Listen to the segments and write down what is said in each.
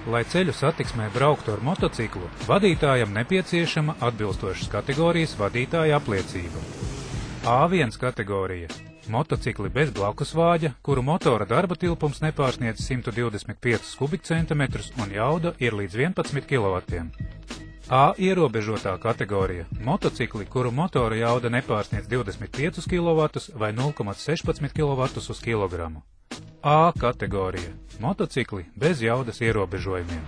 Lai ceļu satiksmē brauktu ar motociklu, vadītājam nepieciešama atbilstošas kategorijas vadītāja apliecība. A1 kategorija – motocikli bez blakusvāģa, kuru motora darba tilpums nepārsniedz 125 kubikcentimetrus un jauda ir līdz 11 kW. A ierobežotā kategorija – motocikli, kuru motora jauda nepārsniedz 25 kW vai 0,16 kW uz kilogramu. A kategorija – motocikli bez jaudas ierobežojumiem.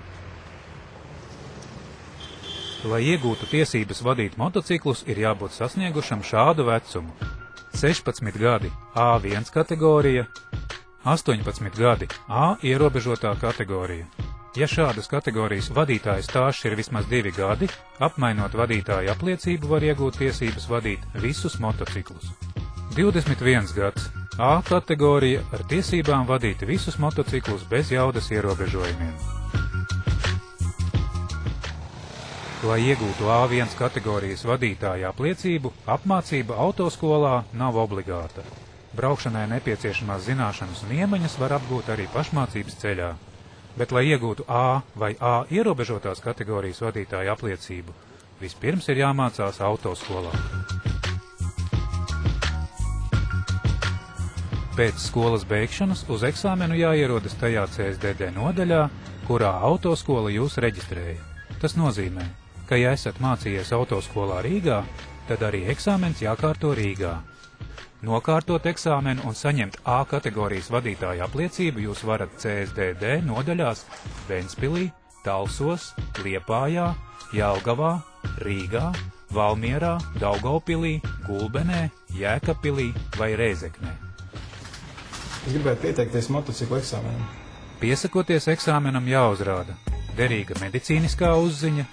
Lai iegūtu tiesības vadīt motociklus, ir jābūt sasniegušam šādu vecumu. 16 gadi A1 kategorija, 18 gadi A ierobežotā kategorija. Ja šādas kategorijas vadītāja stāžs ir vismaz 2 gadi, apmainot vadītāja apliecību var iegūt tiesības vadīt visus motociklus. 21 gads A kategorija ar tiesībām vadīt visus motociklus bez jaudas ierobežojumiem. Lai iegūtu A1 kategorijas vadītāja apliecību, apmācība autoskolā nav obligāta. Braukšanai nepieciešamās zināšanas un iemaņas var apgūt arī pašmācības ceļā. Bet, lai iegūtu A vai A ierobežotās kategorijas vadītāja apliecību, vispirms ir jāmācās autoskolā. Pēc skolas beigšanas uz eksāmenu jāierodas tajā CSDD nodaļā, kurā autoskola jūs reģistrēja. Tas nozīmē, ka, ja esat mācījies autoskolā Rīgā, tad arī eksāmens jākārto Rīgā. Nokārtot eksāmenu un saņemt A kategorijas vadītāja apliecību jūs varat CSDD nodaļās Ventspilī, Talsos, Liepājā, Jelgavā, Rīgā, Valmierā, Daugavpilī, Gulbenē, Jēkabpilī vai Rēzeknē. Es gribētu pieteikties motociklu eksāmenam. Piesakoties eksāmenam jāuzrāda derīga medicīniskā uzziņa,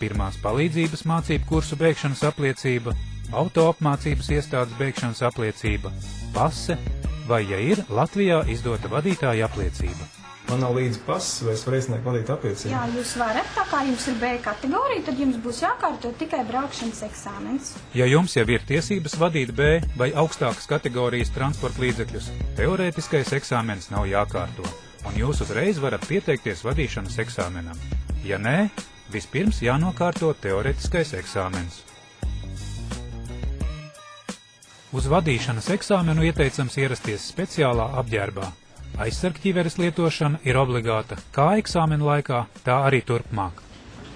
pirmās palīdzības mācību kursu beigšanas apliecība, auto apmācības iestādes beigšanas apliecība, pase vai, ja ir, Latvijā izdota vadītāja apliecība. Man nav līdzi pases, vai es varu iesniegt vadītāja apliecību? Jā, jūs varat, tā kā jums ir B kategorija, tad jums būs jākārto tikai braukšanas eksāmens. Ja jums jau ir tiesības vadīt B vai augstākas kategorijas transporta līdzekļus, teorētiskais eksāmens nav jākārto, un jūs uzreiz varat pieteikties vadīšanas eksāmenam. Ja nē, vispirms jānokārto teorētiskais eksāmens. Uz vadīšanas eksāmenu ieteicams ierasties speciālā apģērbā. Aizsargķiveres lietošana ir obligāta kā eksāmena laikā, tā arī turpmāk.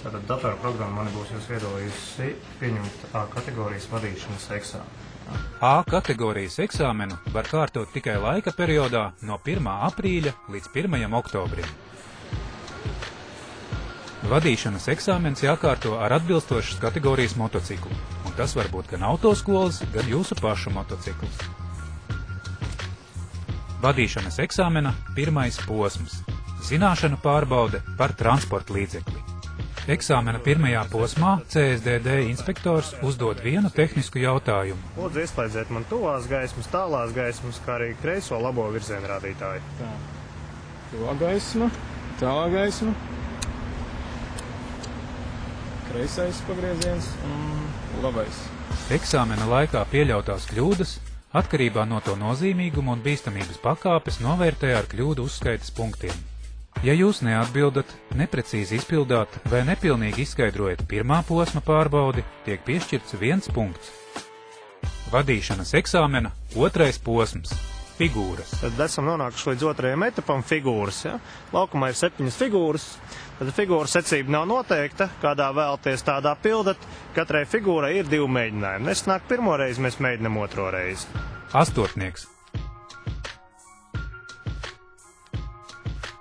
Tātad datorprogramma mani būs jūs iedalījusi pieņemt A kategorijas vadīšanas eksāmenu. A kategorijas eksāmenu var kārtot tikai laika periodā no 1. aprīļa līdz 1. oktobrim. Vadīšanas eksāmens jākārto ar atbilstošas kategorijas motociklu, un tas var būt gan autoskolas, gan jūsu pašu motocikls. Vadīšanas eksāmena pirmais posms – zināšanu pārbaude par transporta līdzekli. Eksāmena pirmajā posmā CSDD inspektors uzdod vienu tehnisku jautājumu. Lūdzu, ieslēdziet man tuvās gaismas, tālās gaismas, kā arī kreiso labo virzienu rādītāju. Tā. Tuvā gaisma, tālā gaisma, kreisais pagrieziens un labais. Eksāmena laikā pieļautās kļūdas atkarībā no to nozīmīguma un bīstamības pakāpes novērtē ar kļūdu uzskaites punktiem. Ja jūs neatbildat, neprecīzi izpildāt vai nepilnīgi izskaidrojat pirmā posma pārbaudi, tiek piešķirts 1 punkts. Vadīšanas eksāmena otrais posms – figūras. Tad esam nonākuši līdz otrajam etapam – figūras. Ja? Laukumā ir 7 figūras. Tad figūra secība nav noteikta, kādā vēlaties tādā pildat. Katrai figūrai ir 2 mēģinājumi. Nesnāk pirmo reizi, mēs mēģinam otro reizi. Astotnieks.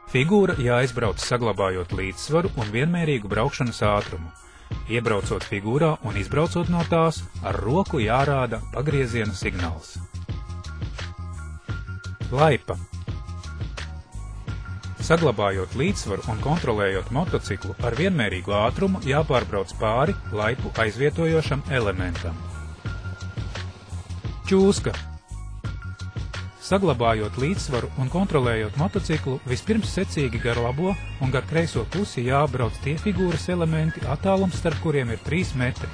Figūra jāizbrauc saglabājot līdzsvaru un vienmērīgu braukšanas ātrumu. Iebraucot figūrā un izbraucot no tās, ar roku jārāda pagrieziena signāls. Laipa. Saglabājot līdzsvaru un kontrolējot motociklu ar vienmērīgu ātrumu, jāpārbrauc pāri laipu aizvietojošam elementam. Čūska. Saglabājot līdzsvaru un kontrolējot motociklu, vispirms secīgi gar labo un gar kreiso pusi jābrauc tie figūras elementi, attālums starp kuriem ir 3 metri.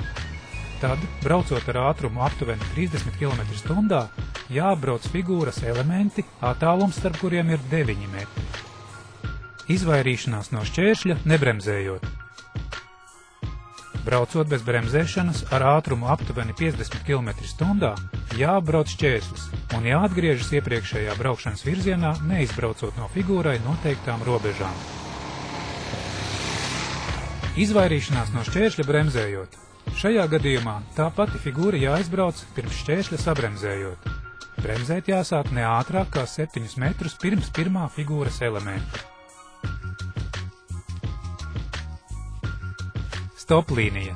Tad, braucot ar ātrumu aptuveni 30 km/h, jābrauc figūras elementi, attālums starp kuriem ir 9 metri. Izvairīšanās no šķēršļa nebremzējot. Braucot bez bremzēšanas ar ātrumu aptuveni 50 km/h, jāapbrauc šķērslis un jāatgriežas iepriekšējā braukšanas virzienā, neizbraucot no figūrai noteiktām robežām. Izvairīšanās no šķēršļa bremzējot. Šajā gadījumā tā pati figūra jāizbrauc pirms šķēršļa sabremzējot. Bremzēt jāsāk ne ātrāk kā 7 metrus pirms pirmā figūras elementa. Stoplīnija.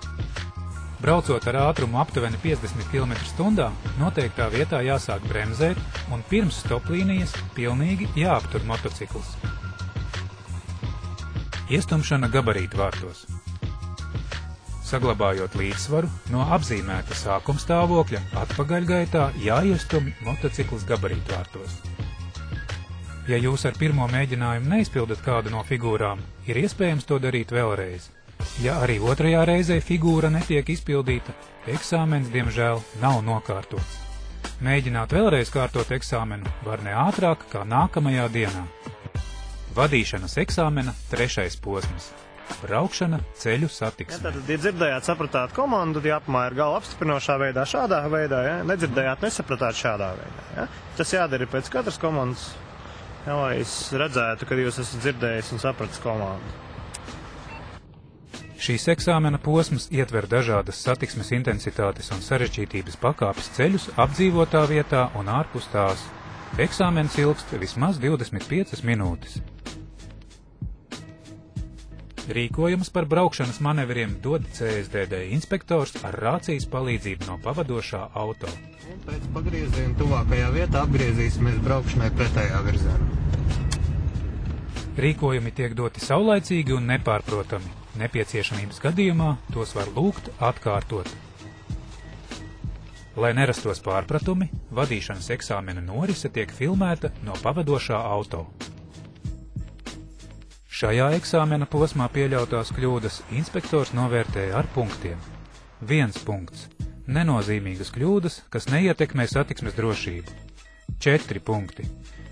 Braucot ar ātrumu aptuveni 50 km/h, noteiktā vietā jāsāk bremzēt un pirms stoplīnijas pilnīgi jāaptur motocikls. Iestumšana gabarītu vārtos. Saglabājot līdzsvaru, no apzīmēta sākuma stāvokļa atpakaļgaitā jāiestumj motocikls gabarītu vārtos. Ja jūs ar pirmo mēģinājumu neizpildat kādu no figūrām, ir iespējams to darīt vēlreiz. Ja arī otrajā reizē figūra netiek izpildīta, eksāmens, diemžēl, nav nokārtots. Mēģināt vēlreiz kārtot eksāmenu var ne ātrāk kā nākamajā dienā. Vadīšanas eksāmena 3. posms. Braukšana ceļu satiksmē. Tad, ja dzirdējāt, sapratāt komandu, ja apmēr galva apstiprinošā veidā, šādā veidā, ja? Nedzirdējāt, nesapratāt šādā veidā. Ja? Tas jādara pēc katras komandas, ja, lai es redzētu, kad jūs esat dzirdējis un sapratis komandu. Šīs eksāmena posms ietver dažādas satiksmes intensitātes un sarežģītības pakāpes ceļus apdzīvotā vietā un ārpus tās. Eksāmens ilgst vismaz 25 minūtes. Rīkojums par braukšanas manevriem dod CSDD inspektors ar rācijas palīdzību no pavadošā auto. Un pēc pagrieziena tuvākajā vietā apgriezīsimies braukšanai pretējā virzienā. Rīkojumi tiek doti saulaicīgi un nepārprotami. Nepieciešamības gadījumā tos var lūgt atkārtot. Lai nerastos pārpratumi, vadīšanas eksāmena norise tiek filmēta no pavadošā auto. Šajā eksāmena posmā pieļautās kļūdas inspektors novērtēja ar punktiem. 1 punkts. Nenozīmīgas kļūdas, kas neietekmē satiksmes drošību. 4 punkti.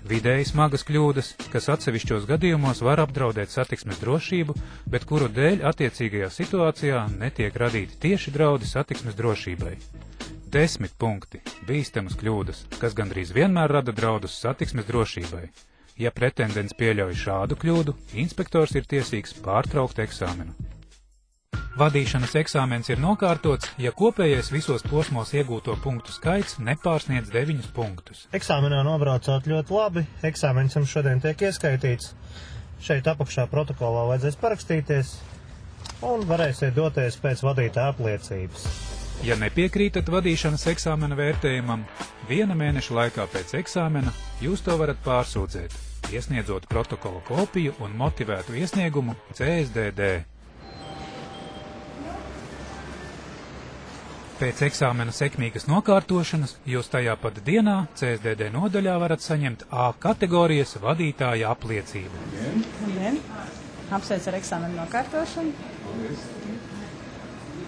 Vidēji smagas kļūdas, kas atsevišķos gadījumos var apdraudēt satiksmes drošību, bet kuru dēļ attiecīgajā situācijā netiek radīti tieši draudi satiksmes drošībai. 10 punkti. Bīstamas kļūdas, kas gandrīz vienmēr rada draudus satiksmes drošībai. Ja pretendents pieļauj šādu kļūdu, inspektors ir tiesīgs pārtraukt eksāmenu. Vadīšanas eksāmens ir nokārtots, ja kopējais visos posmos iegūto punktu skaits nepārsniedz 9 punktus. Eksāmenā nobraucot ļoti labi, eksāmens jums šodien tiek ieskaitīts. Šeit apakšā protokolā vajadzēs parakstīties un varēsiet doties pēc vadītāja apliecības. Ja nepiekrītat vadīšanas eksāmena vērtējumam, 1 mēneša laikā pēc eksāmena jūs to varat pārsūdzēt, iesniedzot protokola kopiju un motivētu iesniegumu CSDD. Pēc eksāmena sekmīgas nokārtošanas jūs tajā pat dienā CSDD nodaļā varat saņemt A kategorijas vadītāja apliecību. Labdien! Apsveic ar eksāmenu nokārtošanu.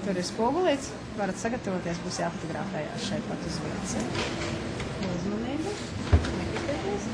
Tur ir spogulīts, varat sagatavoties, būs jāfotografējās šeit pat uz vietas. Uzmanību, nekritēties.